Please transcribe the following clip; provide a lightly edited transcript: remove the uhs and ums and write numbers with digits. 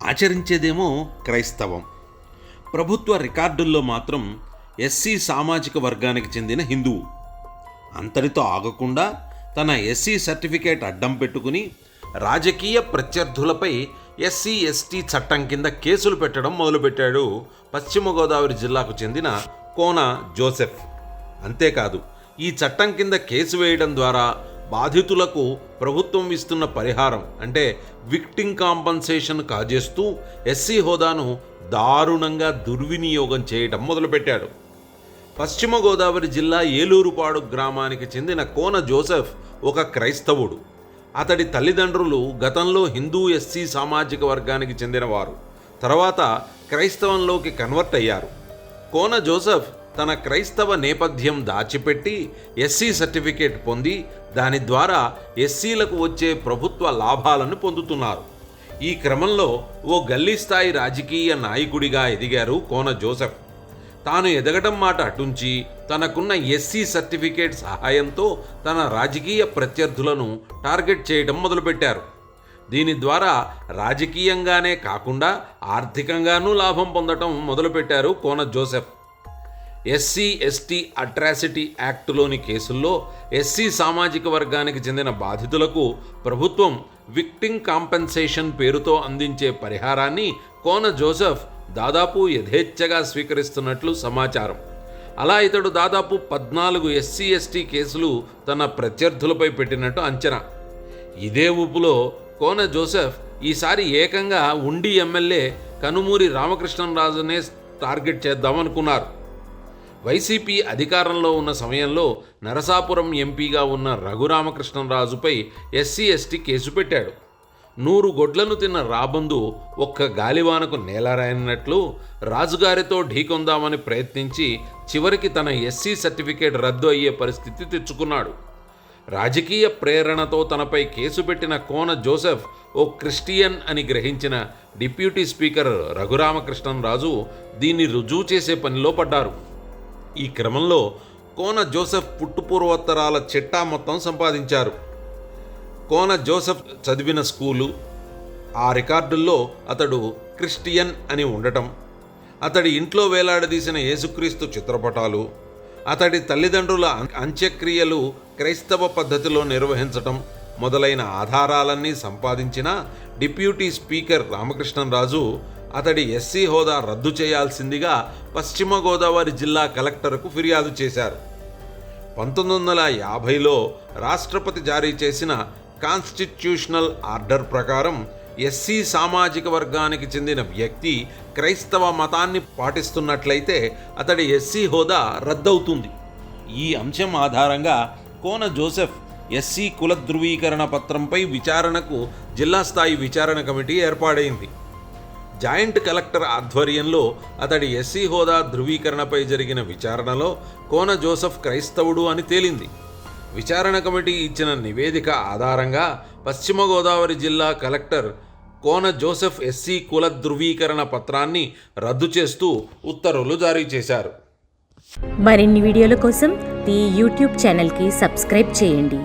ఆచరించేదేమో క్రైస్తవం. ప్రభుత్వ రికార్డుల్లో మాత్రం ఎస్సీ సామాజిక వర్గానికి చెందిన హిందువు. అంతటితో ఆగకుండా తన ఎస్సీ సర్టిఫికేట్ అడ్డం పెట్టుకుని రాజకీయ ప్రత్యర్థులపై ఎస్సీ ఎస్టీ చట్టం కింద కేసులు పెట్టడం మొదలుపెట్టాడు పశ్చిమ గోదావరి జిల్లాకు చెందిన కోన జోసెఫ్. అంతేకాదు, ఈ చట్టం కింద కేసు వేయడం ద్వారా బాధితులకు ప్రభుత్వం ఇస్తున్న పరిహారం అంటే విక్టిమ్ కాంపన్సేషన్ కాజేస్తూ ఎస్సీ హోదాను దారుణంగా దుర్వినియోగం చేయడం మొదలుపెట్టాడు. పశ్చిమ గోదావరి జిల్లా ఏలూరుపాడు గ్రామానికి చెందిన కోన జోసెఫ్ ఒక క్రైస్తవుడు. అతడి తల్లిదండ్రులు గతంలో హిందూ ఎస్సీ సామాజిక వర్గానికి చెందినవారు. తర్వాత క్రైస్తవంలోకి కన్వర్ట్ అయ్యారు. కోన జోసెఫ్ తన క్రైస్తవ నేపథ్యం దాచిపెట్టి ఎస్సీ సర్టిఫికేట్ పొంది దాని ద్వారా ఎస్సీలకు వచ్చే ప్రభుత్వ లాభాలను పొందుతున్నారు. ఈ క్రమంలో ఓ గల్లీ స్థాయి రాజకీయ నాయకుడిగా ఎదిగారు కోన జోసెఫ్. తాను ఎదగడం మాట అటుంచి తనకున్న ఎస్సీ సర్టిఫికేట్ సహాయంతో తన రాజకీయ ప్రత్యర్థులను టార్గెట్ చేయడం మొదలుపెట్టారు. దీని ద్వారా రాజకీయంగానే కాకుండా ఆర్థికంగానూ లాభం పొందడం మొదలుపెట్టారు కోన జోసెఫ్. ఎస్సీ ఎస్టీ అట్రాసిటీ యాక్టులోని కేసుల్లో ఎస్సీ సామాజిక వర్గానికి చెందిన బాధితులకు ప్రభుత్వం విక్టిమ్ కాంపెన్సేషన్ పేరుతో అందించే పరిహారాన్ని కోన జోసెఫ్ దాదాపు యథేచ్ఛగా స్వీకరిస్తున్నట్లు సమాచారం. అలా ఇతడు దాదాపు 14 ఎస్సీ ఎస్టీ కేసులు తన ప్రత్యర్థులపై పెట్టినట్టు అంచనా. ఇదే ఊపులో కోన జోసెఫ్ ఈసారి ఏకంగా ఉండి ఎమ్మెల్యే కనుమూరి రామకృష్ణంరాజునే టార్గెట్ చేద్దామనుకున్నారు. వైసీపీ అధికారంలో ఉన్న సమయంలో నరసాపురం ఎంపీగా ఉన్న రఘురామకృష్ణంరాజుపై ఎస్సీ ఎస్టీ కేసు పెట్టాడు. 100 గొడ్లను తిన్న రాబందు ఒక్క గాలివానకు నేలరాయనట్లు రాజుగారితో ఢీకొందామని ప్రయత్నించి చివరికి తన ఎస్సీ సర్టిఫికేట్ రద్దు అయ్యే పరిస్థితి తెచ్చుకున్నాడు. రాజకీయ ప్రేరణతో తనపై కేసు పెట్టిన కోన జోసెఫ్ ఓ క్రిస్టియన్ అని గ్రహించిన డిప్యూటీ స్పీకర్ రఘురామకృష్ణంరాజు దీన్ని రుజువు చేసే పనిలో పడ్డారు. ఈ క్రమంలో కోన జోసెఫ్ పుట్టుపూర్వోత్తరాల చిట్టా మొత్తం సంపాదించారు. కోన జోసెఫ్ చదివిన స్కూలు, ఆ రికార్డుల్లో అతడు క్రిస్టియన్ అని ఉండటం, అతడి ఇంట్లో వేలాడదీసిన యేసుక్రీస్తు చిత్రపటాలు, అతడి తల్లిదండ్రుల అంత్యక్రియలు క్రైస్తవ పద్ధతిలో నిర్వహించటం మొదలైన ఆధారాలన్నీ సంపాదించిన డిప్యూటీ స్పీకర్ రామకృష్ణంరాజు అతడి ఎస్సీ హోదా రద్దు చేయాల్సిందిగా పశ్చిమ గోదావరి జిల్లా కలెక్టర్కు ఫిర్యాదు చేశారు. 1950లో రాష్ట్రపతి జారీ చేసిన కాన్స్టిట్యూషనల్ ఆర్డర్ ప్రకారం ఎస్సీ సామాజిక వర్గానికి చెందిన వ్యక్తి క్రైస్తవ మతాన్ని పాటిస్తున్నట్లయితే అతడి ఎస్సీ హోదా రద్దవుతుంది. ఈ అంశం ఆధారంగా కోన జోసెఫ్ ఎస్సీ కుల ధృవీకరణ పత్రంపై విచారణకు జిల్లా స్థాయి విచారణ కమిటీ ఏర్పాడైంది. జాయింట్ కలెక్టర్ ఆధ్వర్యంలో అతడి ఎస్సీ హోదా ధృవీకరణపై జరిగిన విచారణలో కోన జోసెఫ్ క్రైస్తవుడు అని తేలింది. విచారణ కమిటీ ఇచ్చిన నివేదిక ఆధారంగా పశ్చిమ గోదావరి జిల్లా కలెక్టర్ కోన జోసెఫ్ ఎస్సీ కుల ధృవీకరణ పత్రాన్ని రద్దు చేస్తూ ఉత్తర్వులు జారీ చేశారు. మరిన్ని వీడియోల కోసం ఈ యూట్యూబ్ ఛానల్కి సబ్స్క్రైబ్ చేయండి.